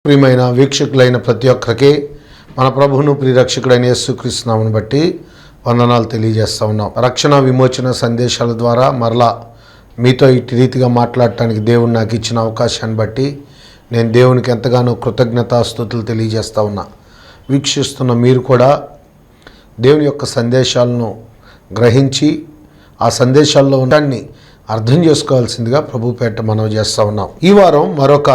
ప్రియమైన వీక్షకులైన ప్రతి ఒక్కరికి మన ప్రభువును ప్రియరక్షకుడైన యేసుక్రీస్తు నామమును బట్టి వందనాలు తెలియజేస్తూ ఉన్నాం. రక్షణ విమోచన సందేశాల ద్వారా మరలా మీతో ఇటు రీతిగా మాట్లాడటానికి దేవుడు నాకు ఇచ్చిన అవకాశాన్ని బట్టి నేను దేవునికి ఎంతగానో కృతజ్ఞతాస్తుతులు తెలియజేస్తూ ఉన్నా. వీక్షిస్తున్న మీరు కూడా దేవుని యొక్క సందేశాలను గ్రహించి ఆ సందేశాల్లో ఉండడాన్ని అర్థం చేసుకోవాల్సిందిగా ప్రభు పేట మనవి చేస్తూ ఉన్నాం. ఈ వారం మరొక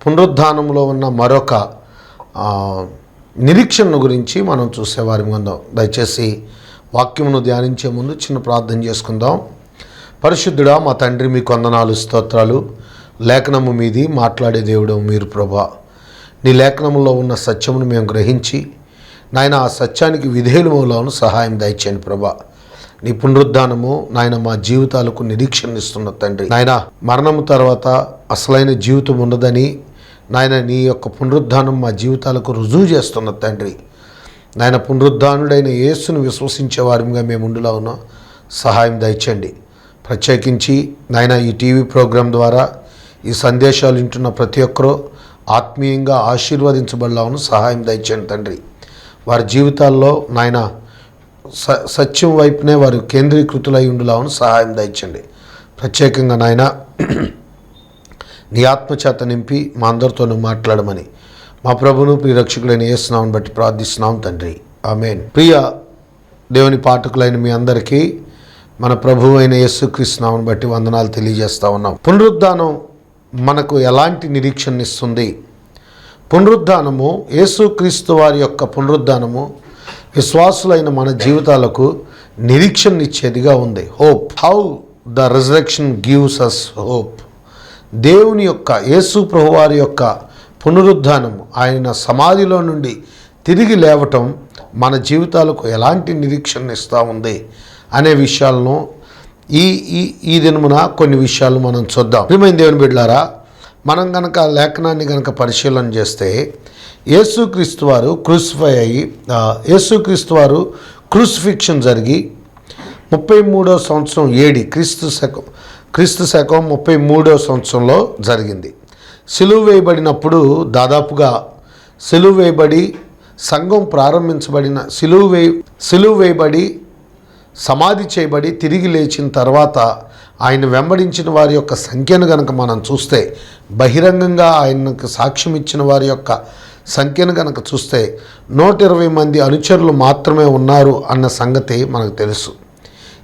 పునరుద్ధానంలో ఉన్న మరొక నిరీక్షణ గురించి మనం చూసేవారి ఉందాం. దయచేసి వాక్యమును ధ్యానించే ముందు చిన్న ప్రార్థన చేసుకుందాం. పరిశుద్ధుడా మా తండ్రి, మీ వందనాలు స్తోత్రాలు. లేఖనము మీది మాట్లాడే దేవుడు మీరు ప్రభా. నీ లేఖనములో ఉన్న సత్యమును మేము గ్రహించి నాయన ఆ సత్యానికి విధేయులములను సహాయం దయచేయండి ప్రభా. నీ పునరుద్ధానము నాయన మా జీవితాలకు నిరీక్షణ ఇస్తున్న తండ్రి. నాయన మరణము తర్వాత అసలైన జీవితం ఉన్నదని నాయన నీ యొక్క పునరుద్ధానం మా జీవితాలకు రుజువు చేస్తున్న తండ్రి. నాయన పునరుద్ధానుడైన యేసును విశ్వసించే వారిగా మేము ఉండులా ఉన్నాం. సహాయం దయచేయండి. ప్రత్యేకించి నాయన ఈ టీవీ ప్రోగ్రాం ద్వారా ఈ సందేశాలు వింటున్న ప్రతి ఒక్కరూ ఆత్మీయంగా ఆశీర్వదించబడలాను సహాయం దయచేయండి తండ్రి. వారి జీవితాల్లో నాయన సత్యం వైపునే వారు కేంద్రీకృతులై ఉండులాను సహాయం దయచండి. ప్రత్యేకంగా నాయన నీ ఆత్మచేత నింపి మా అందరితోనూ మాట్లాడమని మా ప్రభును ప్రియరక్షకులైన యేసునామమును బట్టి ప్రార్థిస్తున్నాం తండ్రి. ఆమేన్. ప్రియ దేవుని పాఠకులైన మీ అందరికీ మన ప్రభువు అయిన యేసుక్రీస్తు నామమును బట్టి వందనాలు తెలియజేస్తూ ఉన్నాం. పునరుద్ధానం మనకు ఎలాంటి నిరీక్షణ ఇస్తుంది? పునరుద్ధానము, యేసుక్రీస్తు వారి యొక్క పునరుద్ధానము విశ్వాసులైన మన జీవితాలకు నిరీక్షణ ఇచ్చేదిగా ఉంది. Hope. How the resurrection gives us hope. దేవుని యొక్క యేసు ప్రభువారి యొక్క పునరుద్ధానము, ఆయన సమాధిలో నుండి తిరిగి లేవటం మన జీవితాలకు ఎలాంటి నిరీక్షణ ఇస్తూ ఉంది అనే విషయాలను ఈ దినమున కొన్ని విషయాలు మనం చూద్దాం. ప్రియమైన దేవుని బిడ్డలారా, మనం గనక లేఖనాన్ని గనక పరిశీలన చేస్తే యేసుక్రీస్తు వారు క్రూసిఫై అయ్యి యేసుక్రీస్తు వారు క్రూసిఫిక్షన్ జరిగి 33వ సంవత్సరం ఏడి క్రీస్తు శకం 33వ సంవత్సరంలో జరిగింది. సిలువ వేయబడినప్పుడు దాదాపుగా సిలువ వేయబడి సంఘం ప్రారంభించబడిన సిలువ వేయబడి సమాధి చేయబడి తిరిగి లేచిన తర్వాత ఆయన వెంబడించిన వారి యొక్క సంఖ్యను కనుక మనం చూస్తే, బహిరంగంగా ఆయనకు సాక్ష్యం ఇచ్చిన వారి యొక్క సంఖ్యను కనుక చూస్తే 120 మంది అనుచరులు మాత్రమే ఉన్నారు అన్న సంగతి మనకు తెలుసు.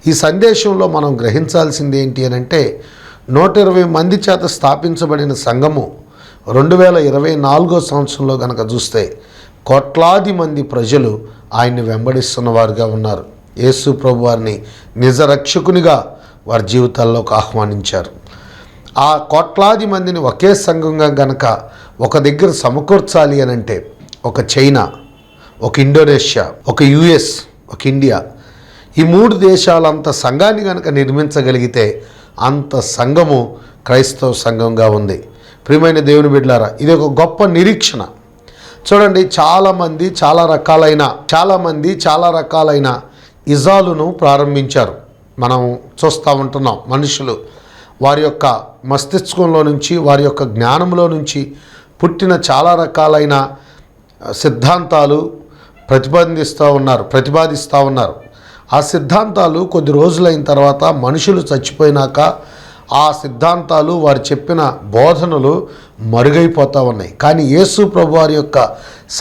ఈ సందేశంలో మనం గ్రహించాల్సింది ఏంటి అని అంటే, 120 మంది చేత స్థాపించబడిన సంఘము 2024 సంవత్సరంలో కనుక చూస్తే కోట్లాది మంది ప్రజలు ఆయన్ని వెంబడిస్తున్న వారుగా ఉన్నారు. యేసు ప్రభు వారిని నిజ రక్షకునిగా వారి జీవితాల్లోకి ఆహ్వానించారు. ఆ కోట్లాది మందిని ఒకే సంఘంగా గనక ఒక దగ్గర సమకూర్చాలి అని అంటే, ఒక చైనా, ఒక ఇండోనేషియా, ఒక యుఎస్, ఒక ఇండియా, ఈ 3 దేశాలంత సంఘాన్ని కనుక నిర్మించగలిగితే అంత సంఘము క్రైస్తవ సంఘంగా ఉంది. ప్రియమైన దేవుని బిడ్డలారా, ఇది ఒక గొప్ప నిరీక్షణ. చూడండి, చాలామంది చాలా రకాలైన ఇజాలును ప్రారంభించారు. మనం చూస్తూ ఉంటున్నాం. మనుషులు వారి యొక్క మస్తిష్కంలో నుంచి, వారి యొక్క జ్ఞానంలో నుంచి పుట్టిన చాలా రకాలైన సిద్ధాంతాలు ప్రతిపాదిస్తూ ఉన్నారు. ఆ సిద్ధాంతాలు కొద్ది రోజులైన తర్వాత మనుషులు చచ్చిపోయినాక ఆ సిద్ధాంతాలు, వారు చెప్పిన బోధనలు మరుగైపోతూ ఉన్నాయి. కానీ యేసు ప్రభు వారి యొక్క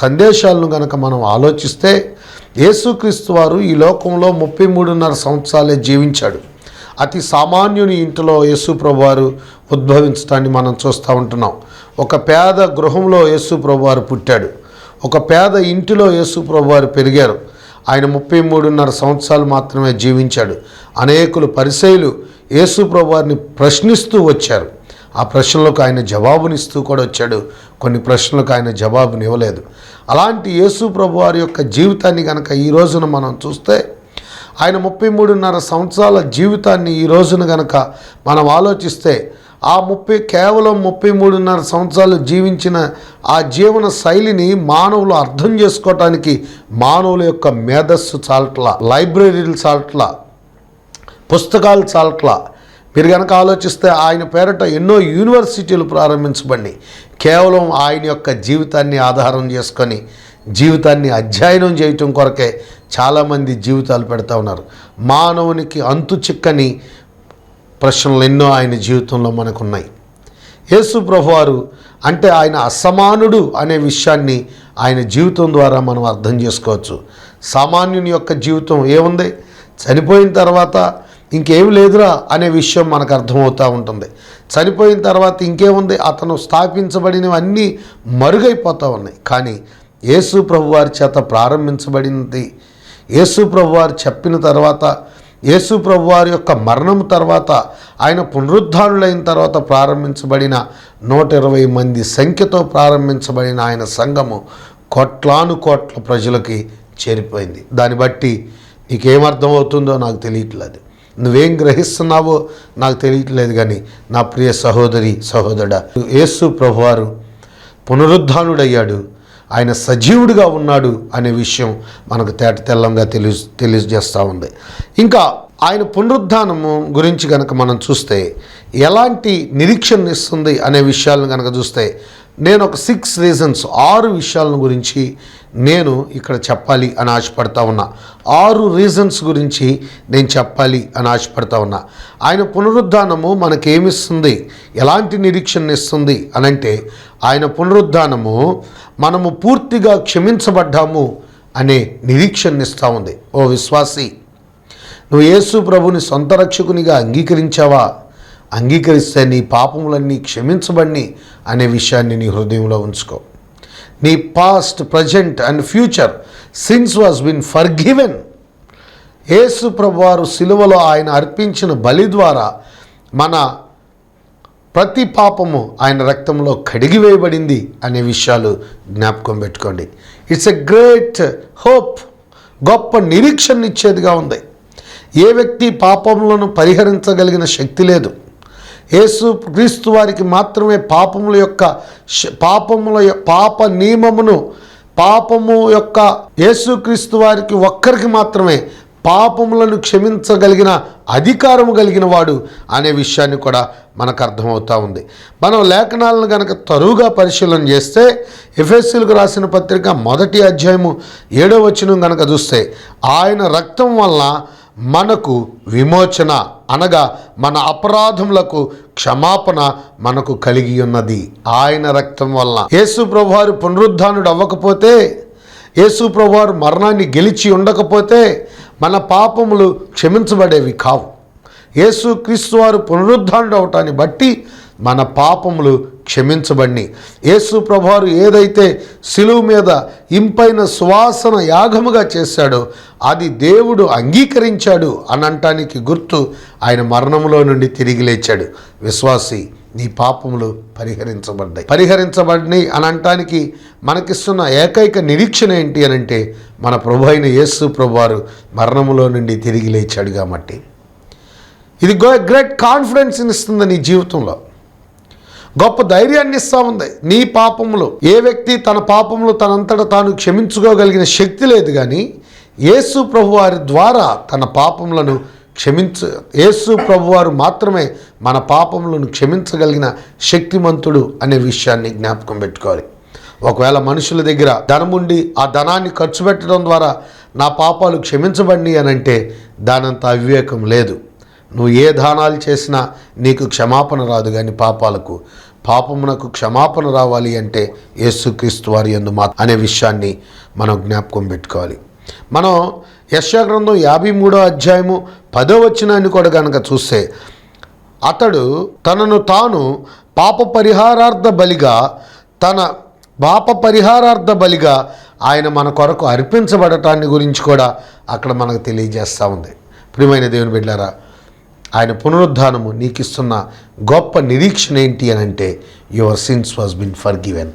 సందేశాలను కనుక మనం ఆలోచిస్తే, యేసుక్రీస్తు వారు ఈ లోకంలో 33.5 సంవత్సరాలే జీవించాడు. అతి సామాన్యుని ఇంటిలో యేసు ప్రభు వారు ఉద్భవించడాన్ని మనం చూస్తూ ఉంటున్నాం. ఒక పేద గృహంలో యేసు ప్రభు వారు పుట్టాడు. ఒక పేద ఇంటిలో యేసు ప్రభు వారు పెరిగారు. ఆయన 33.5 సంవత్సరాలు మాత్రమే జీవించాడు. అనేకులు పరిసయ్యులు యేసు ప్రభు వారిని ప్రశ్నిస్తూ వచ్చారు. ఆ ప్రశ్నలకు ఆయన జవాబునిస్తూ కూడా వచ్చాడు. కొన్ని ప్రశ్నలకు ఆయన జవాబునివ్వలేదు. అలాంటి యేసు ప్రభు వారి యొక్క జీవితాన్ని కనుక ఈ రోజున మనం చూస్తే, ఆయన 33.5 సంవత్సరాల జీవితాన్ని ఈ రోజున కనుక మనం ఆలోచిస్తే, ఆ కేవలం 33.5 సంవత్సరాలు జీవించిన ఆ జీవన శైలిని మానవులు అర్థం చేసుకోవటానికి మానవుల యొక్క మేధస్సు చాలట్లా, లైబ్రరీలు చాలట్లా, పుస్తకాలు చాలట్లా. మీరు కనుక ఆలోచిస్తే ఆయన పేరట ఎన్నో యూనివర్సిటీలు ప్రారంభించబడి కేవలం ఆయన యొక్క జీవితాన్ని ఆధారం చేసుకొని జీవితాన్ని అధ్యయనం చేయటం కొరకే చాలామంది జీవితాలు పెడతా ఉన్నారు. మానవునికి అంతు చిక్కని ప్రశ్నలు ఎన్నో ఆయన జీవితంలో మనకున్నాయి. యేసు ప్రభువారు అంటే ఆయన అసమానుడు అనే విషయాన్ని ఆయన జీవితం ద్వారా మనం అర్థం చేసుకోవచ్చు. సామాన్యుని యొక్క జీవితం ఏముంది, చనిపోయిన తర్వాత ఇంకేం లేదురా అనే విషయం మనకు అర్థమవుతూ ఉంటుంది. చనిపోయిన తర్వాత ఇంకేముంది, అతను స్థాపించబడినవన్నీ మరుగైపోతూ ఉన్నాయి. కానీ యేసు ప్రభువారి చేత ప్రారంభించబడింది, యేసు ప్రభువారు చెప్పిన తర్వాత, యేసు ప్రభువారి యొక్క మరణం తర్వాత, ఆయన పునరుద్ధానులైన తర్వాత ప్రారంభించబడిన 120 మంది సంఖ్యతో ప్రారంభించబడిన ఆయన సంఘము కోట్లాను కోట్ల ప్రజలకి చేరిపోయింది. దాన్ని బట్టి నీకేమర్థమవుతుందో నాకు తెలియట్లేదు, నువ్వేం గ్రహిస్తున్నావో నాకు తెలియట్లేదు. కానీ నా ప్రియ సహోదరి సహోదరుడా, యేసు ప్రభువారు పునరుద్ధానుడయ్యాడు, ఆయన సజీవుడిగా ఉన్నాడు అనే విషయం మనకు తేటతెల్లంగా తెలియజేస్తూ ఉంది. ఇంకా ఆయన పునరుద్ధానము గురించి కనుక మనం చూస్తే ఎలాంటి నిరీక్షణ ఇస్తుంది అనే విషయాలను కనుక చూస్తే, నేను ఒక 6 రీజన్స్ 6 విషయాలను గురించి నేను ఇక్కడ చెప్పాలి అని ఆశపడతా ఉన్నా. 6 రీజన్స్ గురించి నేను చెప్పాలి అని ఆశపడతా ఉన్నా. ఆయన పునరుద్ధానము మనకేమిస్తుంది, ఎలాంటి నిరీక్షణ ఇస్తుంది అనంటే, ఆయన పునరుద్ధానము మనము పూర్తిగా క్షమించబడ్డాము అనే నిరీక్షణ ఇస్తూ ఉంది. ఓ విశ్వాసి, నువ్వు యేసు ప్రభుని సొంత రక్షకునిగా అంగీకరించావా? అంగీకరిస్తే నీ పాపములన్నీ క్షమించబడి అనే విషయాన్ని నీ హృదయంలో ఉంచుకో. నీ past, present and future sins was been forgiven. Yesu ప్రభువారు సిలువలో ఆయన అర్పించిన బలి ద్వారా మన ప్రతి పాపము ఆయన రక్తంలో కడిగివేయబడింది అనే విషయాలు జ్ఞాపకం పెట్టుకోండి. ఇట్స్ ఎ గ్రేట్ హోప్, గొప్ప నిరీక్షణ ఇచ్చేదిగా ఉంది. ఏ వ్యక్తి పాపములను పరిహరించగలిగిన శక్తి లేదు. యేసు క్రీస్తు వారికి మాత్రమే పాప నియమమును, పాపము యొక్క యేసుక్రీస్తు వారికి ఒక్కరికి మాత్రమే పాపములను క్షమించగలిగిన అధికారము కలిగిన వాడు అనే విషయాన్ని కూడా మనకు అర్థమవుతూ ఉంది. మనం లేఖనాలను కనుక తరువుగా పరిశీలన చేస్తే, ఎఫెసీయులకు రాసిన పత్రిక 1వ అధ్యాయము 7వ వచనం కనుక చూస్తే, ఆయన రక్తం వలన మనకు విమోచన అనగా మన అపరాధములకు క్షమాపణ మనకు కలిగి ఉన్నది. ఆయన రక్తం వలన. యేసు ప్రభువారు పునరుద్ధానుడు అవ్వకపోతే, యేసు ప్రభువారు మరణాన్ని గెలిచి ఉండకపోతే మన పాపములు క్షమించబడేవి కావు. యేసు క్రీస్తు వారు పునరుద్ధానుడు అవటాన్ని బట్టి మన పాపములు క్షమించబడి, యేసు ప్రభువారు ఏదైతే శిలువ మీద ఇంపైన సువాసన యాగముగా చేశాడో అది దేవుడు అంగీకరించాడు అనంటానికి గుర్తు ఆయన మరణములో నుండి తిరిగి లేచాడు. విశ్వాసి, నీ పాపములు పరిహరించబడినాయి అనంటానికి మనకిస్తున్న ఏకైక నిరీక్షణ ఏంటి అనంటే, మన ప్రభు అయిన యేసు ప్రభువారు మరణములో నుండి తిరిగి లేచాడు కాబట్టి. ఇది గ్రేట్ కాన్ఫిడెన్స్ ఇస్తుంది నీ జీవితంలో, గొప్ప ధైర్యాన్ని ఇస్తూ ఉంది. నీ పాపములు, ఏ వ్యక్తి తన పాపములు తనంతట తాను క్షమించుకోగలిగిన శక్తి లేదు. కానీ యేసు ప్రభువారి ద్వారా తన పాపములను యేసు ప్రభువారు మాత్రమే మన పాపములను క్షమించగలిగిన శక్తిమంతుడు అనే విషయాన్ని జ్ఞాపకం పెట్టుకోవాలి. ఒకవేళ మనుషుల దగ్గర ధనం ఉండి ఆ ధనాన్ని ఖర్చు పెట్టడం ద్వారా నా పాపాలు క్షమించబడి అనంటే దానంత అవివేకం లేదు. నువ్వు ఏ దానాలు చేసినా నీకు క్షమాపణ రాదు. కానీ పాపమునకు క్షమాపణ రావాలి అంటే యేసుక్రీస్తు వారి యందు అనే విషయాన్ని మనం జ్ఞాపకం పెట్టుకోవాలి. మనం యెషయా గ్రంథం 53వ అధ్యాయము 10వ వచనాన్ని కూడా కనుక చూస్తే, అతడు తనను తాను పాప పరిహారార్థ బలిగా ఆయన మన కొరకు అర్పించబడటాన్ని గురించి కూడా అక్కడ మనకు తెలియజేస్తూ ఉంది. ప్రియమైన దేవుని బిడ్డలారా, ఆయన పునరుద్ధానము నీకిస్తున్న గొప్ప నిరీక్షణ ఏంటి అని అంటే, your sins was been forgiven.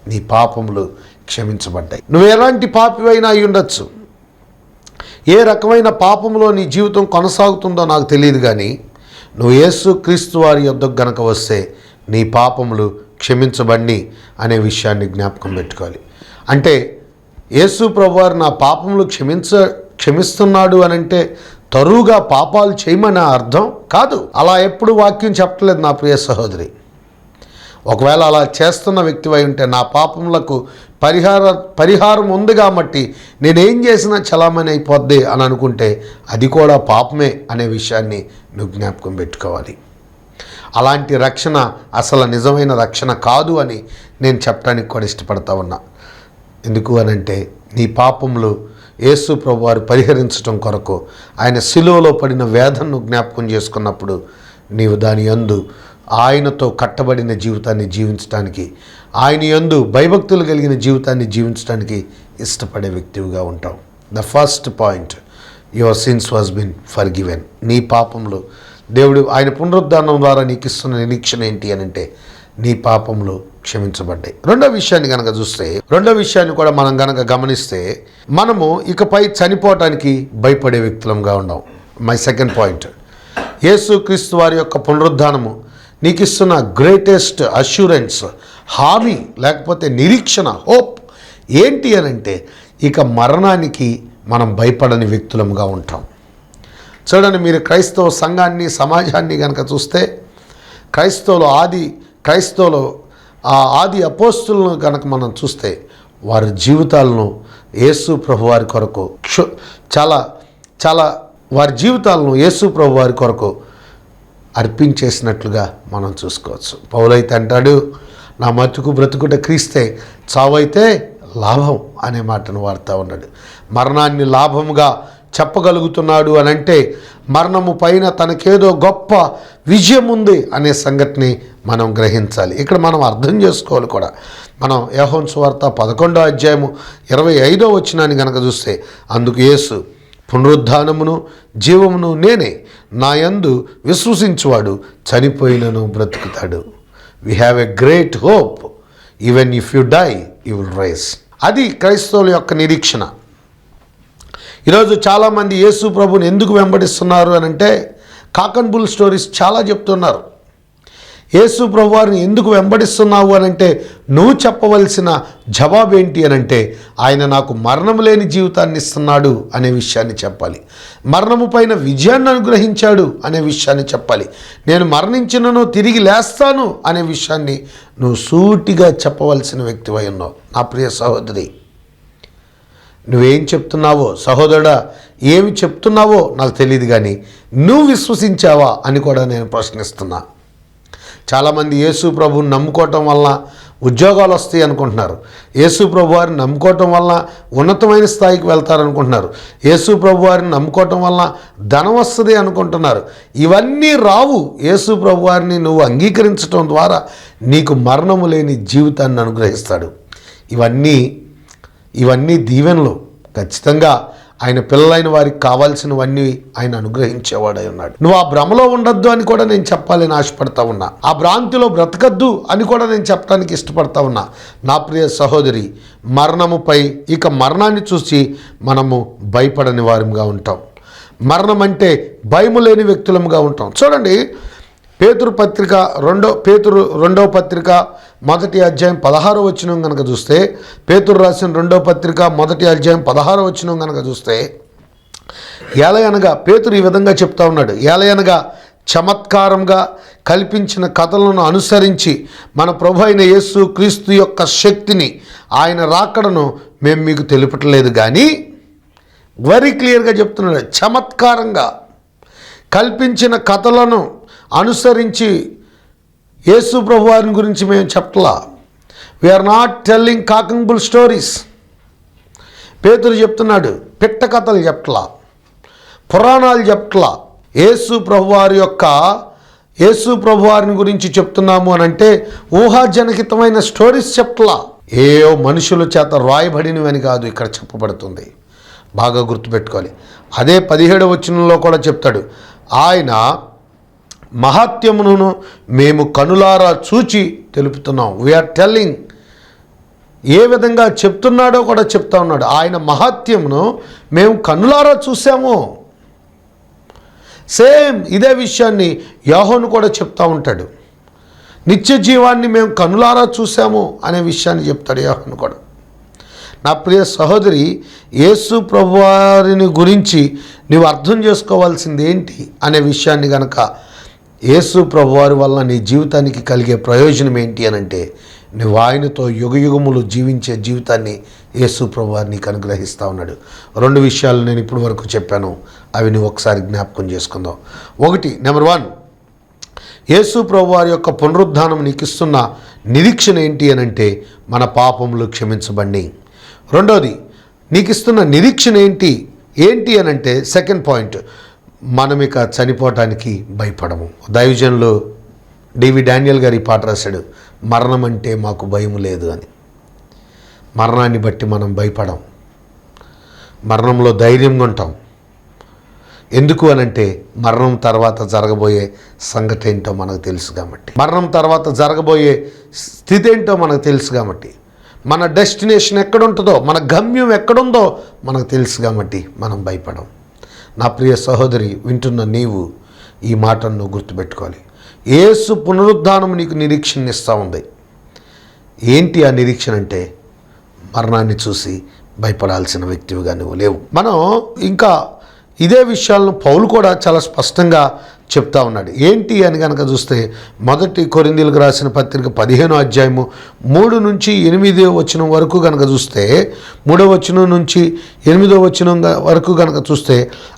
నీ పాపములు క్షమించబడ్డాయి. నువ్వు ఎలాంటి పాపివైనా అయి ఉండొచ్చు, ఏ రకమైన పాపంలో నీ జీవితం కొనసాగుతుందో నాకు తెలియదు. కానీ నువ్వు యేసు క్రీస్తు వారి యొద్దకు గనక వస్తే నీ పాపములు క్షమించబడి అనే విషయాన్ని జ్ఞాపకం పెట్టుకోవాలి. అంటే యేసు ప్రభువారు నా పాపములు క్షమిస్తున్నాడు అనంటే తరువుగా పాపాలు చేయమని అర్థం కాదు. అలా ఎప్పుడు వాక్యం చెప్పట్లేదు నా ప్రియ సహోదరి. ఒకవేళ అలా చేస్తున్న వ్యక్తివై ఉంటే నా పాపములకు పరిహారం ఉంది కాబట్టి నేనేం చేసినా చలామణి అయిపోద్ది అని అనుకుంటే అది కూడా పాపమే అనే విషయాన్ని నువ్వు జ్ఞాపకం పెట్టుకోవాలి. అలాంటి రక్షణ అసలు నిజమైన రక్షణ కాదు అని నేను చెప్పడానికి కూడా ఇష్టపడతా ఉన్నా. ఎందుకు అనంటే నీ పాపములు యేసు ప్రభువారు పరిహరించడం కొరకు ఆయన శిలువలో పడిన వేదనను జ్ఞాపకం చేసుకున్నప్పుడు నీవు దాని యందు ఆయనతో కట్టబడిన జీవితాన్ని జీవించడానికి, ఆయన యందు భయభక్తులు కలిగిన జీవితాన్ని జీవించడానికి ఇష్టపడే వ్యక్తివిగా ఉంటావు. The first point, your sins was been forgiven. నీ పాపములు దేవుడు ఆయన పునరుద్ధానం ద్వారా నీకు ఇస్తున్న నిరీక్షణ ఏంటి అని అంటే నీ పాపములు క్షమించబడ్డాయి. రెండో విషయాన్ని కనుక చూస్తే, రెండో విషయాన్ని కూడా మనం కనుక గమనిస్తే, మనము ఇకపై చనిపోవటానికి భయపడే వ్యక్తులంగా ఉన్నాం. మై సెకండ్ పాయింట్, యేసుక్రీస్తు వారి యొక్క పునరుద్ధానము నీకు ఇస్తున్న గ్రేటెస్ట్ అష్యూరెన్స్, హామీ లేకపోతే నిరీక్షణ, హోప్ ఏంటి అని అంటే ఇక మరణానికి మనం భయపడని వ్యక్తులంగా ఉంటాం. చూడండి, మీరు క్రైస్తవ సంఘాన్ని సమాజాన్ని కనుక చూస్తే, క్రైస్తవులు ఆది అపోస్తులను కనుక మనం చూస్తే వారి జీవితాలను యేసు ప్రభు వారి కొరకు చాలా వారి జీవితాలను యేసు ప్రభు వారి కొరకు అర్పించేసినట్లుగా మనం చూసుకోవచ్చు. పౌలైతే అంటాడు, నా మతుకు బ్రతుకుట క్రీస్తే, చావైతే లాభం అనే మాటను వాడుతూ ఉన్నాడు. మరణాన్ని లాభంగా చెప్పగలుగుతున్నాడు అని అంటే మరణము పైన తనకేదో గొప్ప విజయం ఉంది అనే సంగతిని మనం గ్రహించాలి. ఇక్కడ మనం అర్థం చేసుకోవాలి కూడా. మనం యోహాను సువార్త 11వ అధ్యాయము 25వ వచనాన్ని కనుక చూస్తే, అందుకు యేసు, పునరుద్ధానమును జీవమును నేనే, నా యందు విశ్వసించువాడు చనిపోయినను బ్రతుకుతాడు. We have a great hope, even if you die you will rise. అది క్రైస్తవుల యొక్క నిరీక్షణ. ఈరోజు చాలామంది యేసు ప్రభుని ఎందుకు వెంబడిస్తున్నారు అని అంటే కాక్ అండ్ బుల్ స్టోరీస్ చాలా చెప్తున్నారు. యేసు ప్రభు వారిని ఎందుకు వెంబడిస్తున్నావు అని అంటే నువ్వు చెప్పవలసిన జవాబు ఏంటి అని అంటే, ఆయన నాకు మరణము లేని జీవితాన్ని ఇస్తున్నాడు అనే విషయాన్ని చెప్పాలి. మరణము పైన విజయాన్ని అనుగ్రహించాడు అనే విషయాన్ని చెప్పాలి. నేను మరణించినను తిరిగి లేస్తాను అనే విషయాన్ని నువ్వు సూటిగా చెప్పవలసిన వ్యక్తివై ఉన్నావు. నా ప్రియ సహోదరి, నువ్వేం చెప్తున్నావో, సహోదరుడా ఏమి చెప్తున్నావో నాకు తెలియదు, కానీ నువ్వు విశ్వసించావా అని కూడా నేను ప్రశ్నిస్తున్నా. చాలామంది యేసు ప్రభువుని నమ్ముకోవటం వలన ఉద్యోగాలు వస్తాయి అనుకుంటున్నారు. యేసు ప్రభు వారిని నమ్ముకోవటం వలన ఉన్నతమైన స్థాయికి వెళ్తారనుకుంటున్నారు. యేసు ప్రభు వారిని నమ్ముకోవటం వలన ధనం వస్తుంది అనుకుంటున్నారు. ఇవన్నీ రావు. యేసు ప్రభు వారిని నువ్వు అంగీకరించడం ద్వారా నీకు మరణము లేని జీవితాన్ని అనుగ్రహిస్తాడు. ఇవన్నీ దీవెనలు. ఖచ్చితంగా ఆయన పిల్లలైన వారికి కావాల్సినవన్నీ ఆయన అనుగ్రహించేవాడై ఉన్నాడు. నువ్వు ఆ భ్రమలో ఉండొద్దు అని కూడా నేను చెప్పాలని ఆశపడతా ఉన్నా. ఆ భ్రాంతిలో బ్రతకద్దు అని కూడా నేను చెప్పడానికి ఇష్టపడతా ఉన్నా. నా ప్రియ సహోదరి, మరణముపై ఇక మరణాన్ని చూసి మనము భయపడని వారంగా ఉంటాం. మరణం అంటే భయము లేని వ్యక్తులముగా ఉంటాం. చూడండి, పేతురు రెండవ పత్రిక 1వ అధ్యాయం 16వ వచనం కనుక చూస్తే, పేతురు రాసిన 2వ పత్రిక 1వ అధ్యాయం 16వ వచనం కనుక చూస్తే, ఏలయనగా పేతురు ఈ విధంగా చెప్తా ఉన్నాడు, ఏలయనగా చమత్కారంగా కల్పించిన కథలను అనుసరించి మన ప్రభు అయిన యేసు క్రీస్తు యొక్క శక్తిని, ఆయన రాకడను మేము మీకు తెలుపట్లేదు, కానీ వెరీ క్లియర్గా చెప్తున్నాడు, చమత్కారంగా కల్పించిన కథలను అనుసరించి యేసు ప్రభు వారిని గురించి మేము చెప్పలా. We are not telling cock and bull stories. Peturu చెప్తున్నాడు, పిట్ట కథలు చెప్పట్లా, పురాణాలు చెప్పట్లా. యేసు ప్రభు వారిని గురించి చెప్తున్నాము అని అంటే ఊహాజనకితమైన స్టోరీస్ చెప్పట్లా. ఏవో మనుషుల చేత రాయబడినవని కాదు ఇక్కడ చెప్పబడుతుంది. బాగా గుర్తుపెట్టుకోవాలి. అదే 17వ వచనంలో కూడా చెప్తాడు, ఆయన మహాత్యమును మేము కనులారా చూచి తెలుపుతున్నాం. We are telling. ఏ విధంగా చెప్తున్నాడో కూడా చెప్తా ఉన్నాడు. ఆయన మహాత్యమును మేము కనులారా చూసాము. సేమ్ ఇదే విషయాన్ని యోహాను కూడా చెప్తా ఉంటాడు. నిత్య జీవాన్ని మేము కనులారా చూసాము అనే విషయాన్ని చెప్తాడు యోహాను కూడా. నా ప్రియ సహోదరి, యేసు ప్రభువారిని గురించి నువ్వు అర్థం చేసుకోవాల్సింది ఏంటి అనే విషయాన్ని కనుక యేసు ప్రభువారి వల్ల నీ జీవితానికి కలిగే ప్రయోజనం ఏంటి అని అంటే, నువ్వు ఆయనతో యుగయుగములు జీవించే జీవితాన్ని యేసు ప్రభువారు నీకు అనుగ్రహిస్తూ ఉన్నాడు. 2 విషయాలు నేను ఇప్పుడు వరకు చెప్పాను, అవి నువ్వు ఒకసారి జ్ఞాపకం చేసుకుందాం. ఒకటి, నెంబర్ 1, యేసు ప్రభువారి యొక్క పునరుద్ధానం నీకు ఇస్తున్న నిరీక్షణ ఏంటి అని అంటే, మన పాపములు క్షమించబడి. రెండోది, నీకు ఇస్తున్న నిరీక్షణ ఏంటి అని అంటే, సెకండ్ పాయింట్, మనం ఇక చనిపోవటానికి భయపడము. దైవజనులు డివి డానియల్ గారు ఈ పాట రాశాడు, మరణం అంటే మాకు భయం లేదు అని. మరణాన్ని బట్టి మనం భయపడం, మరణంలో ధైర్యంగా ఉంటాం. ఎందుకు అనంటే, మరణం తర్వాత జరగబోయే సంగతి ఏంటో మనకు తెలుసు కాబట్టి, మరణం తర్వాత జరగబోయే స్థితి ఏంటో మనకు తెలుసు కాబట్టి, మన డెస్టినేషన్ ఎక్కడుంటుందో, మన గమ్యం ఎక్కడుందో మనకు తెలుసు కాబట్టి మనం భయపడం. నా ప్రియ సహోదరి, వింటున్న నీవు ఈ మాటను నువ్వు గుర్తుపెట్టుకోవాలి. యేసు పునరుద్ధానం నీకు నిరీక్షణ ఇస్తూ ఉంది. ఏంటి ఆ నిరీక్షణ అంటే, మరణాన్ని చూసి భయపడాల్సిన వ్యక్తివిగా నువ్వు లేవు. మనం ఇంకా ఇదే విషయాలను పౌలు కూడా చాలా స్పష్టంగా చెప్తా ఉన్నాడు. ఏంటి అని కనుక చూస్తే, 1 కొరింథీయులకు రాసిన పత్రిక 15వ అధ్యాయము 3 నుంచి 8వ వచనం వరకు కనుక చూస్తే, 3వ వచనం నుంచి 8వ వచనం వరకు కనుక చూస్తే,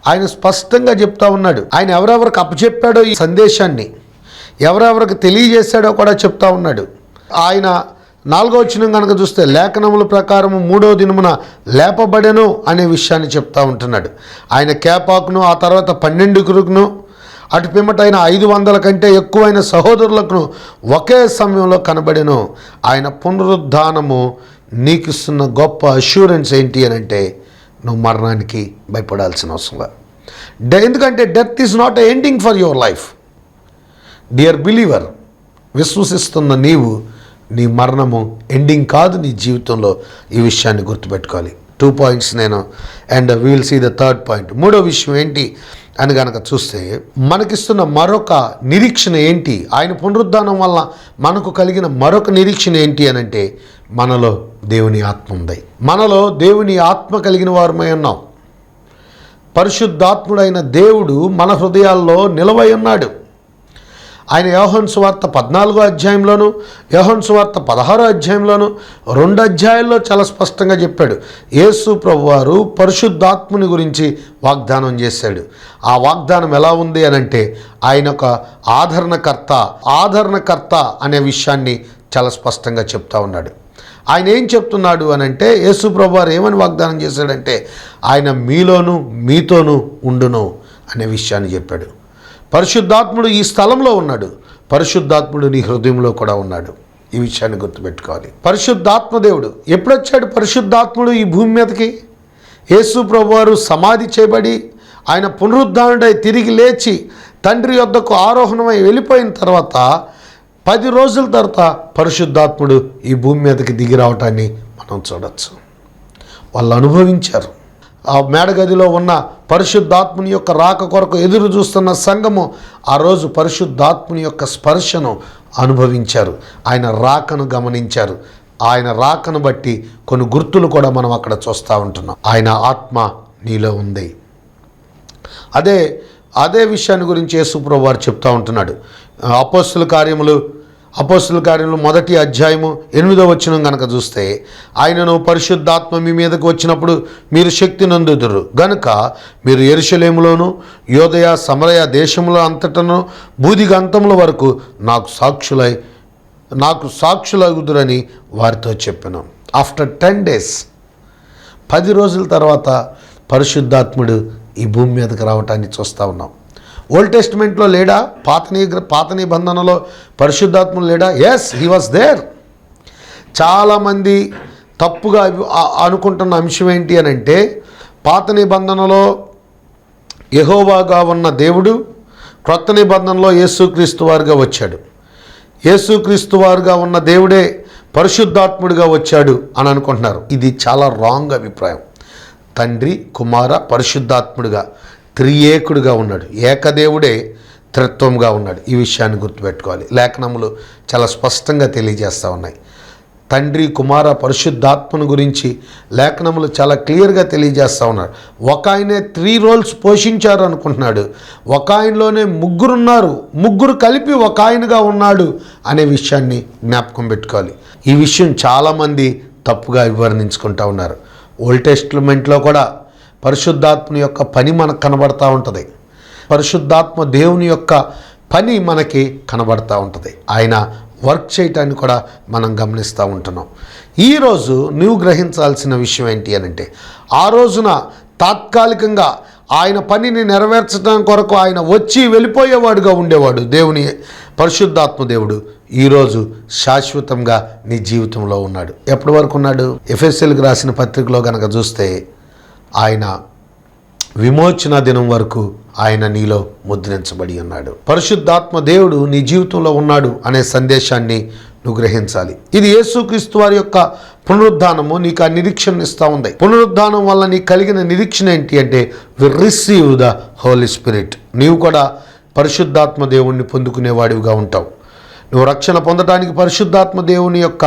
ఆయన స్పష్టంగా చెప్తా ఉన్నాడు. ఆయన ఎవరెవరికి అప్పచెప్పాడో ఈ సందేశాన్ని, ఎవరెవరికి తెలియజేశాడో కూడా చెప్తా ఉన్నాడు. ఆయన 4వ వచనం కనుక చూస్తే, లేఖనముల ప్రకారము 3వ దినమున లేపబడెను అనే విషయాన్ని చెప్తా ఉంటున్నాడు. ఆయన కేపాకును, ఆ తర్వాత 12 అటు పిమ్మటైన 500 కంటే ఎక్కువైన సహోదరులకు ఒకే సమయంలో కనబడెను. ఆయన పునరుద్ధానము నీకు ఇస్తున్న గొప్ప అష్యూరెన్స్ ఏంటి అని అంటే, నువ్వు మరణానికి భయపడాల్సిన అవసరం. ఎందుకంటే death is not a ending for your life. Dear believer, విశ్వసిస్తున్న నీవు, నీ మరణము ఎండింగ్ కాదు నీ జీవితంలో. ఈ విషయాన్ని గుర్తుపెట్టుకోవాలి. 2 పాయింట్స్ నేను, and we will see the third point. 3వ విషయం ఏంటి అని కనుక చూస్తే, మనకిస్తున్న మరొక నిరీక్షణ ఏంటి, ఆయన పునరుద్ధానం వల్ల మనకు కలిగిన మరొక నిరీక్షణ ఏంటి అని అంటే, మనలో దేవుని ఆత్మ ఉంది. మనలో దేవుని ఆత్మ కలిగిన వారమై ఉన్నాం. పరిశుద్ధాత్ముడైన దేవుడు మన హృదయాల్లో నిలవై ఉన్నాడు. ఆయన యోహాను సువార్త 14వ అధ్యాయంలోను, యోహాను సువార్త 16వ అధ్యాయంలోను, 2 అధ్యాయాల్లో చాలా స్పష్టంగా చెప్పాడు. యేసు ప్రభువారు పరిశుద్ధాత్ముని గురించి వాగ్దానం చేశాడు. ఆ వాగ్దానం ఎలా ఉంది అని అంటే, ఆయన ఒక ఆదరణకర్త అనే విషయాన్ని చాలా స్పష్టంగా చెప్తా ఉన్నాడు. ఆయన ఏం చెప్తున్నాడు అని అంటే, యేసు ప్రభువారు ఏమని వాగ్దానం చేశాడంటే, ఆయన మీలోను మీతోనూ ఉండును అనే విషయాన్ని చెప్పాడు. పరిశుద్ధాత్ముడు ఈ స్థలంలో ఉన్నాడు, పరిశుద్ధాత్ముడు నీ హృదయంలో కూడా ఉన్నాడు. ఈ విషయాన్ని గుర్తుపెట్టుకోవాలి. పరిశుద్ధాత్మ దేవుడు ఎప్పుడొచ్చాడు? పరిశుద్ధాత్ముడు ఈ భూమి మీదకి యేసు ప్రభువారు సమాధి చేయబడి, ఆయన పునరుద్ధానుడై తిరిగి లేచి తండ్రి యొద్దకు ఆరోహణమై వెళ్ళిపోయిన తర్వాత 10 రోజుల తర్వాత పరిశుద్ధాత్ముడు ఈ భూమి మీదకి దిగి రావటాన్ని మనం చూడవచ్చు. వాళ్ళు అనుభవించారు. ఆ మేడగదిలో ఉన్న పరిశుద్ధాత్ముని యొక్క రాక కొరకు ఎదురు చూస్తున్న సంఘము ఆ రోజు పరిశుద్ధాత్ముని యొక్క స్పర్శను అనుభవించారు. ఆయన రాకను గమనించారు. ఆయన రాకను బట్టి కొన్ని గుర్తులు కూడా మనం అక్కడ చూస్తూ ఉంటున్నాం. ఆయన ఆత్మ నీలో ఉంది. అదే విషయాన్ని గురించి యేసు ప్రభువు వారు చెప్తూ ఉంటున్నాడు. అపోస్తుల కార్యములు 1వ అధ్యాయము 8వ వచనం కనుక చూస్తే, ఆయనను పరిశుద్ధాత్మ మీ మీదకు వచ్చినప్పుడు మీరు శక్తి నందుదురు గనుక మీరు యెరూషలేములోను యోదయ సమరయ దేశముల అంతటను బూదిగంతముల వరకు నాకు సాక్షులగుదురని వారితో చెప్పాను. ఆఫ్టర్ 10 days, 10 రోజుల తర్వాత పరిశుద్ధాత్ముడు ఈ భూమి మీదకి రావటాన్ని చూస్తూ ఉన్నాం. ఓల్డ్ టెస్టిమెంట్లో లేడా? పాత నిబంధనలో పరిశుద్ధాత్ముడు లేడా? Yes, he was there. చాలామంది తప్పుగా అనుకుంటున్న అంశం ఏంటి అని అంటే, పాత నిబంధనలో యెహోవాగా ఉన్న దేవుడు క్రొత్త నిబంధనలో యేసుక్రీస్తు వారుగా వచ్చాడు. యేసుక్రీస్తు వారుగా ఉన్న దేవుడే పరిశుద్ధాత్ముడిగా వచ్చాడు అని అనుకుంటున్నారు. ఇది చాలా రాంగ్ అభిప్రాయం. తండ్రి, కుమార, పరిశుద్ధాత్ముడిగా త్రియేకుడిగా ఉన్నాడు. ఏకదేవుడే త్రిత్వంగా ఉన్నాడు. ఈ విషయాన్ని గుర్తుపెట్టుకోవాలి. లేఖనములు చాలా స్పష్టంగా తెలియజేస్తూ ఉన్నాయి. తండ్రి, కుమార, పరిశుద్ధాత్మను గురించి లేఖనములు చాలా క్లియర్గా తెలియజేస్తూ ఉన్నారు. ఒక ఆయనే 3 రోల్స్ పోషించారు అనుకుంటున్నాడు. ఒక ఆయనలోనే ముగ్గురున్నారు, ముగ్గురు కలిపి ఒక ఆయనగా ఉన్నాడు అనే విషయాన్ని జ్ఞాపకం పెట్టుకోవాలి. ఈ విషయం చాలామంది తప్పుగా వివరించుకుంటూ ఉన్నారు. ఓల్డ్ టెస్టిమెంట్లో కూడా పరిశుద్ధాత్మ యొక్క పని మనకు కనబడతా ఉంటుంది. పరిశుద్ధాత్మ దేవుని యొక్క పని మనకి కనబడతా ఉంటుంది. ఆయన వర్క్ చేయటాన్ని కూడా మనం గమనిస్తూ ఉంటున్నాం. ఈరోజు నువ్వు గ్రహించాల్సిన విషయం ఏంటి అని అంటే, ఆ రోజున తాత్కాలికంగా ఆయన పనిని నెరవేర్చడం కొరకు ఆయన వచ్చి వెళ్ళిపోయేవాడుగా ఉండేవాడు దేవుని పరిశుద్ధాత్మ దేవుడు. ఈరోజు శాశ్వతంగా నీ జీవితంలో ఉన్నాడు. ఎప్పటి వరకు ఉన్నాడు? ఎఫెసీయులకు రాసిన పత్రికలో కనుక చూస్తే ఆయన విమోచన దినం వరకు ఆయన నీలో ముద్రించబడి ఉన్నాడు. పరిశుద్ధాత్మ దేవుడు నీ జీవితంలో ఉన్నాడు అనే సందేశాన్ని నువ్వు గ్రహించాలి. ఇది యేసుక్రీస్తు వారి యొక్క పునరుద్ధానము నీకు ఆ నిరీక్షణ ఇస్తూ ఉంది. పునరుద్ధానం వల్ల నీకు కలిగిన నిరీక్షణ ఏంటి అంటే, we receive the Holy Spirit. నీవు కూడా పరిశుద్ధాత్మ దేవుణ్ణి పొందుకునేవాడివిగా ఉంటావు. నువ్వు రక్షణ పొందడానికి పరిశుద్ధాత్మ దేవుని యొక్క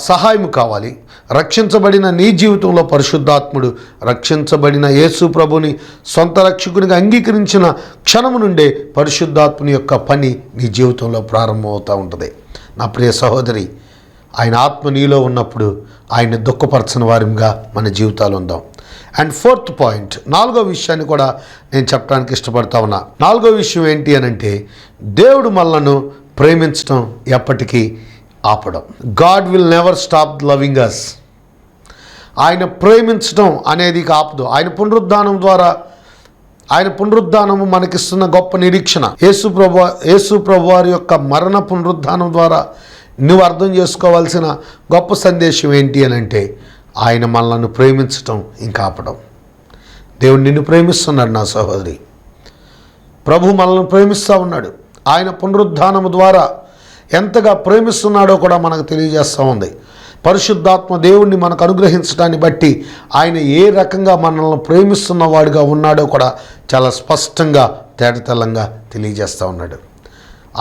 సహాయం కావాలి. రక్షించబడిన నీ జీవితంలో పరిశుద్ధాత్ముడు రక్షించబడిన యేసు ప్రభుని సొంత రక్షకునిగా అంగీకరించిన క్షణము నుండే పరిశుద్ధాత్ముని యొక్క పని నీ జీవితంలో ప్రారంభమవుతూ ఉంటుంది. నా ప్రియ సహోదరి, ఆయన ఆత్మ నీలో ఉన్నప్పుడు ఆయన దుఃఖపరచని వారిగా మన జీవితాలు ఉందాం. అండ్ 4th పాయింట్, 4వ విషయాన్ని కూడా నేను చెప్పడానికి ఇష్టపడతా ఉన్నా. 4వ విషయం ఏంటి అని అంటే, దేవుడు మనలను ప్రేమించడం ఎప్పటికీ ఆపడం. God will never stop loving us. ఆయన ప్రేమించడం అనేది ఆపదు. ఆయన పునరుద్ధానము మనకిస్తున్న గొప్ప నిరీక్షణ. యేసు ప్రభు వారి యొక్క మరణ పునరుద్ధానం ద్వారా నువ్వు అర్థం చేసుకోవాల్సిన గొప్ప సందేశం ఏంటి అని అంటే, ఆయన మనల్ని ప్రేమించడం ఇంకా ఆపడం. దేవుడు నిన్ను ప్రేమిస్తున్నాడు నా సహోదరి. ప్రభు మనల్ని ప్రేమిస్తూ ఉన్నాడు. ఆయన పునరుద్ధానము ద్వారా ఎంతగా ప్రేమిస్తున్నాడో కూడా మనకు తెలియజేస్తూ ఉంది. పరిశుద్ధాత్మ దేవుణ్ణి మనకు అనుగ్రహించడాన్ని బట్టి ఆయన ఏ రకంగా మనల్ని ప్రేమిస్తున్నవాడుగా ఉన్నాడో కూడా చాలా స్పష్టంగా తేటతెల్లంగా తెలియజేస్తూ ఉన్నాడు.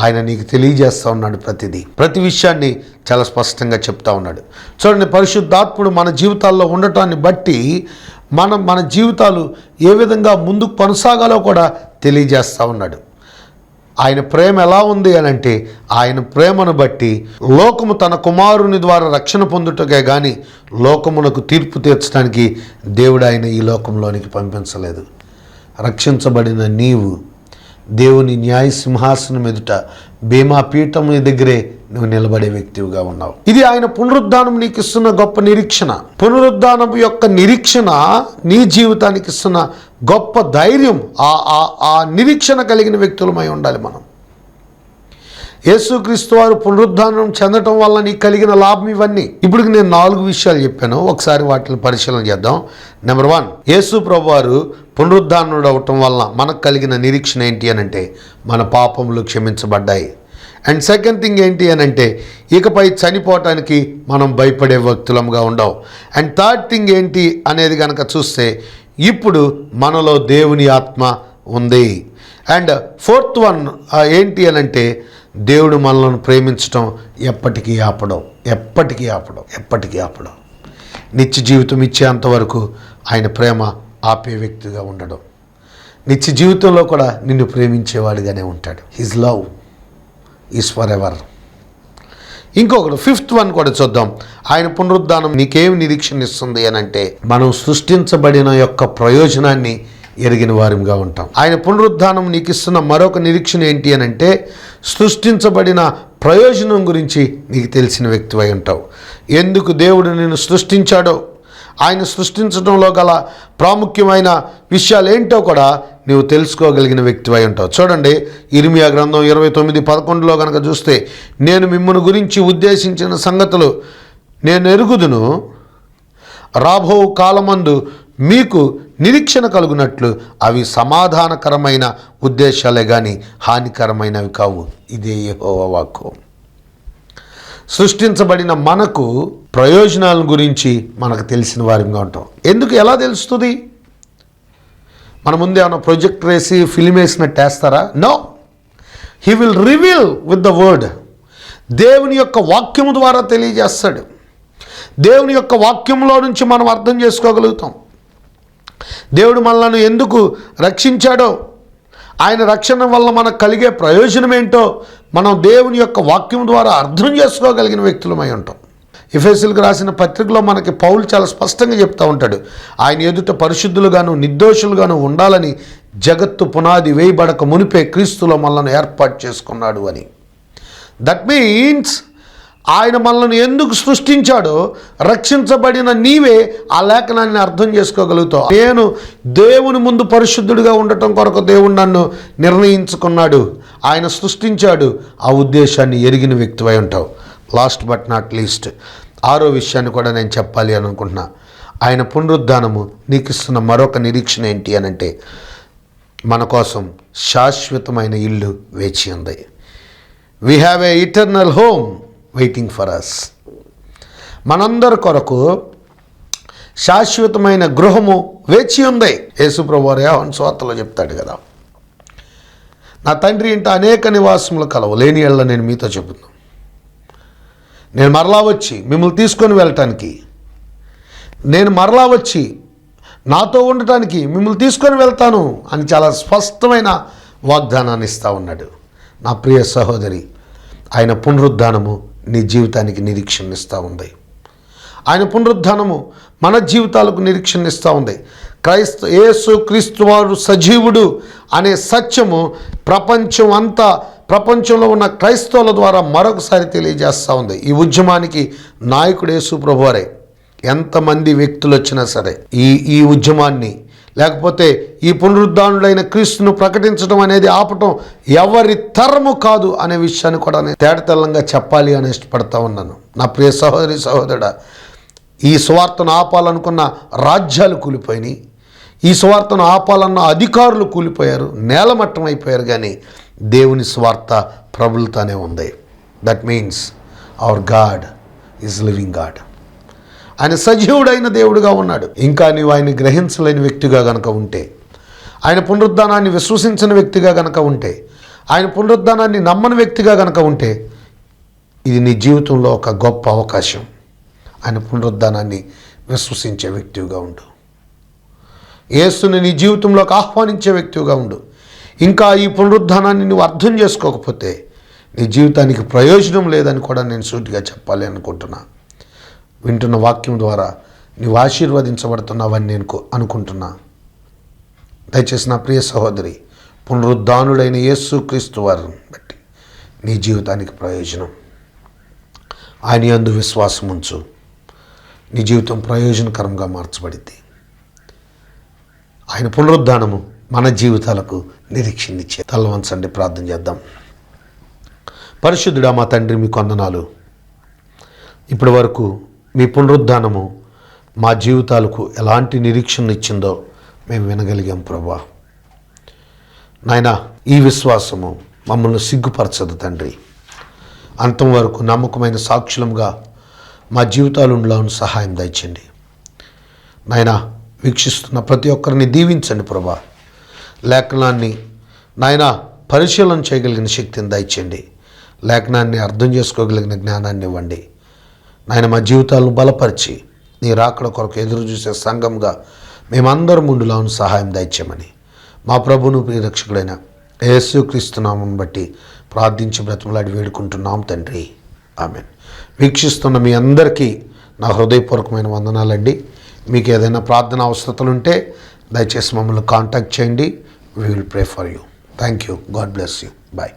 ఆయన నీకు తెలియజేస్తూ ఉన్నాడు. ప్రతి విషయాన్ని చాలా స్పష్టంగా చెప్తా ఉన్నాడు. చూడండి, పరిశుద్ధాత్ముడు మన జీవితాల్లో ఉండటాన్ని బట్టి మన జీవితాలు ఏ విధంగా ముందుకు కొనసాగాలో కూడా తెలియజేస్తూ ఉన్నాడు. ఆయన ప్రేమ ఎలా ఉంది అని అంటే, ఆయన ప్రేమను బట్టి లోకము తన కుమారుని ద్వారా రక్షణ పొందుటకే కానీ లోకమునకు తీర్పు తీర్చడానికి దేవుడు ఆయన ఈ లోకంలోనికి పంపించలేదు. రక్షించబడిన నీవు దేవుని న్యాయ సింహాసనం ఎదుట బీమా పీఠం దగ్గరే నువ్వు నిలబడే వ్యక్తివిగా ఉన్నావు. ఇది ఆయన పునరుద్ధానం నీకు ఇస్తున్న గొప్ప నిరీక్షణ. పునరుద్ధానం యొక్క నిరీక్షణ నీ జీవితానికి ఇస్తున్న గొప్ప ధైర్యం. ఆ నిరీక్షణ కలిగిన వ్యక్తులమై ఉండాలి మనం. యేసుక్రీస్తు వారు పునరుద్ధానం చెందటం వల్ల నీకు కలిగిన లాభం ఇవన్నీ. ఇప్పుడు నేను 4 విషయాలు చెప్పాను, ఒకసారి వాటిని పరిశీలన చేద్దాం. నెంబర్ 1, యేసు ప్రభు వారు పునరుద్ధానుడు అవటం వల్ల మనకు కలిగిన నిరీక్షణ ఏంటి అని అంటే, మన పాపములు క్షమించబడ్డాయి. అండ్ సెకండ్ థింగ్ ఏంటి అని అంటే, ఇకపై చనిపోవటానికి మనం భయపడే వ్యక్తులంగా ఉండవు. అండ్ థర్డ్ థింగ్ ఏంటి అనేది కనుక చూస్తే, ఇప్పుడు మనలో దేవుని ఆత్మ ఉంది. అండ్ 4th వన్ ఏంటి అని అంటే, దేవుడు మనల్ని ప్రేమించడం ఎప్పటికీ ఆపడం. నిత్య జీవితం ఇచ్చేంతవరకు ఆయన ప్రేమ ఆపే వ్యక్తిగా ఉండడం. నిత్య జీవితంలో కూడా నిన్ను ప్రేమించేవాడిగానే ఉంటాడు. His love is for ever. ఇంకొకటి 5th వన్ కూడా చూద్దాం. ఆయన పునరుద్ధానం నీకేమి నిరీక్షణ ఇస్తుంది అని అంటే, మనం సృష్టించబడిన యొక్క ప్రయోజనాన్ని ఎరిగిన వారిగా ఉంటాం. ఆయన పునరుద్ధానం నీకు ఇస్తున్న మరొక నిరీక్షణ ఏంటి అని అంటే, సృష్టించబడిన ప్రయోజనం గురించి నీకు తెలిసిన వ్యక్తివై ఉంటావు. ఎందుకు దేవుడు నిన్ను సృష్టించాడో, ఆయన సృష్టించడంలో గల ప్రాముఖ్యమైన విషయాలు ఏంటో కూడా నువ్వు తెలుసుకోగలిగిన వ్యక్తివై ఉంటావు. చూడండి, ఇర్మియా గ్రంథం 29:11 కనుక చూస్తే, నేను మిమ్మల్ని గురించి ఉద్దేశించిన సంగతులు నేను ఎరుగుదును, రాబో కాలమందు మీకు నిరీక్షణ కలుగునట్లు అవి సమాధానకరమైన ఉద్దేశాలే కానీ హానికరమైనవి కావు. ఇదే యెహోవా వాక్కు. సృష్టించబడిన మనకు ప్రయోజనాల గురించి మనకు తెలిసిన వారిగా ఉంటాం. ఎందుకు, ఎలా తెలుస్తుంది? మన ముందే ఏమైనా ప్రొజెక్టర్ వేసి ఫిల్మ్ వేసినట్టు వేస్తారా? No, he will reveal with the word. దేవుని యొక్క వాక్యము ద్వారా తెలియజేస్తాడు. దేవుని యొక్క వాక్యంలో నుంచి మనం అర్థం చేసుకోగలుగుతాం. దేవుడు మనల్ని ఎందుకు రక్షించాడో, ఆయన రక్షణ వల్ల మనకు కలిగే ప్రయోజనం ఏంటో మనం దేవుని యొక్క వాక్యం ద్వారా అర్థం చేసుకోగలిగిన వ్యక్తులమై ఉంటాం. ఎఫెసీయులకు రాసిన పత్రికలో మనకి పౌలు చాలా స్పష్టంగా చెప్తూ ఉంటాడు, ఆయన ఎదుట పరిశుద్ధులుగాను నిర్దోషులుగాను ఉండాలని జగత్తు పునాది వేయబడక మునిపే క్రీస్తులో మనల్ని ఏర్పాటు చేసుకున్నాడు అని. దట్ మీన్స్ ఆయన మనల్ని ఎందుకు సృష్టించాడో, రక్షించబడిన నీవే ఆ లేఖనాన్ని అర్థం చేసుకోగలుగుతావు. నేను దేవుని ముందు పరిశుద్ధుడిగా ఉండటం కొరకు దేవుడు నన్ను నిర్ణయించుకున్నాడు, ఆయన సృష్టించాడు. ఆ ఉద్దేశాన్ని ఎరిగిన వ్యక్తివై ఉంటావు. లాస్ట్ బట్ నాట్ లీస్ట్, 6వ విషయాన్ని కూడా నేను చెప్పాలి అని అనుకుంటున్నా. ఆయన పునరుద్ధానము నీకు ఇస్తున్న మరొక నిరీక్షణ ఏంటి అని అంటే, మన కోసం శాశ్వతమైన ఇల్లు వేచి ఉంది. We have a eternal home waiting for us. మనందరి కొరకు శాశ్వతమైన గృహము వేచి ఉంది. యేసు ప్రభువారు యోహాను సువార్తలో చెప్తాడు కదా, నా తండ్రి ఇంట అనేక నివాసములు కలవు, లేని ఎడల నేను మీతో చెబుతున్నాను, నేను మరలా వచ్చి మిమ్మల్ని తీసుకొని వెళ్ళటానికి, నేను మరలా వచ్చి నాతో ఉండటానికి మిమ్మల్ని తీసుకొని వెళ్తాను అని చాలా స్పష్టమైన వాగ్దానాన్ని ఇస్తూ ఉన్నాడు. నా ప్రియ సహోదరి, ఆయన పునరుద్ధానము నీ జీవితానికి నిరీక్షణ ఇస్తూ ఉంది. ఆయన పునరుద్ధానము మన జీవితాలకు నిరీక్షణ ఇస్తూ ఉంది. యేసు క్రీస్తు వారు సజీవుడు అనే సత్యము ప్రపంచంలో ఉన్న క్రైస్తవుల ద్వారా మరొకసారి తెలియజేస్తూ ఉంది. ఈ ఉద్యమానికి నాయకుడు యేసు ప్రభువారే. ఎంతమంది వ్యక్తులు వచ్చినా సరే ఈ ఉద్యమాన్ని, లేకపోతే ఈ పునరుద్ధానుడైన క్రీస్తును ప్రకటించడం అనేది ఆపటం ఎవరి తరము కాదు అనే విషయాన్ని కూడా నేను తేటతెల్లంగా చెప్పాలి అని ఇష్టపడతా ఉన్నాను. నా ప్రియ సహోదరి సహోదరుడా, ఈ సువార్తను ఆపాలనుకున్న రాజ్యాలు కూలిపోయినాయి, ఈ సువార్తను ఆపాలన్న అధికారులు కూలిపోయారు, నేలమట్టం అయిపోయారు. కానీ దేవుని సువార్త ప్రబలుతానే ఉంది. That means hour God is living God. ఆయన సజీవుడైన దేవుడుగా ఉన్నాడు. ఇంకా నీవు ఆయన గ్రహించలేని వ్యక్తిగా గనక ఉంటే, ఆయన పునరుద్ధానాన్ని విశ్వసించిన వ్యక్తిగా గనక ఉంటే, ఆయన పునరుద్ధానాన్ని నమ్మని వ్యక్తిగా గనక ఉంటే, ఇది నీ జీవితంలో ఒక గొప్ప అవకాశం. ఆయన పునరుద్ధానాన్ని విశ్వసించే వ్యక్తిగా ఉండు. యేసుని నీ జీవితంలోకి ఆహ్వానించే వ్యక్తిగా ఉండు. ఇంకా ఈ పునరుద్ధానాన్ని నువ్వు అర్థం చేసుకోకపోతే నీ జీవితానికి ప్రయోజనం లేదని కూడా నేను సూటిగా చెప్పాలి అనుకుంటున్నా. వింటున్న వాక్యం ద్వారా నీవు ఆశీర్వదించబడుతున్నావని నేను అనుకుంటున్నా. దయచేసి నా ప్రియ సహోదరి, పునరుద్ధానుడైన యేసు క్రీస్తు వారిని బట్టి నీ జీవితానికి ప్రయోజనం. ఆయన యందు విశ్వాసం ఉంచు, నీ జీవితం ప్రయోజనకరంగా మార్చబడింది. ఆయన పునరుద్ధానము మన జీవితాలకు నిరీక్షణ ఇచ్చే. తల వంచండి, ప్రార్థన చేద్దాం. పరిశుద్ధుడా మా తండ్రి, మీ వందనాలు. ఇప్పటి వరకు మీ పునరుద్ధానము మా జీవితాలకు ఎలాంటి నిరీక్షణ ఇచ్చిందో మేము వినగలిగాం ప్రభా. నాయనా, ఈ విశ్వాసము మమ్మల్ని సిగ్గుపరచదు తండ్రి. అంతం వరకు నమ్మకమైన సాక్షులంగా మా జీవితాలు ఉండేలాను సహాయం దయచండి. నాయనా, వీక్షిస్తున్న ప్రతి ఒక్కరిని దీవించండి ప్రభా. లేఖనాన్ని నాయనా పరిశీలన చేయగలిగిన శక్తిని దయచండి. లేఖనాన్ని అర్థం చేసుకోగలిగిన జ్ఞానాన్ని ఇవ్వండి. నాయన, మా జీవితాలను బలపరిచి నీ రాకడ కొరకు ఎదురు చూసే సంఘంగా మేమందరం ముందులాను సహాయం దయచేయమని మా ప్రభువును ప్రియరక్షకుడైన యేసుక్రీస్తు నామమును బట్టి ప్రార్థించి బ్రతిమలాడి వేడుకుంటున్నాం తండ్రి. ఆమేన్. వీక్షిస్తున్న మీ అందరికీ నా హృదయపూర్వకమైన వందనాలండి. మీకు ఏదైనా ప్రార్థన అవసరతలు ఉంటే దయచేసి మమ్మల్ని కాంటాక్ట్ చేయండి. We will pray for you. Thank you. God bless you. Bye.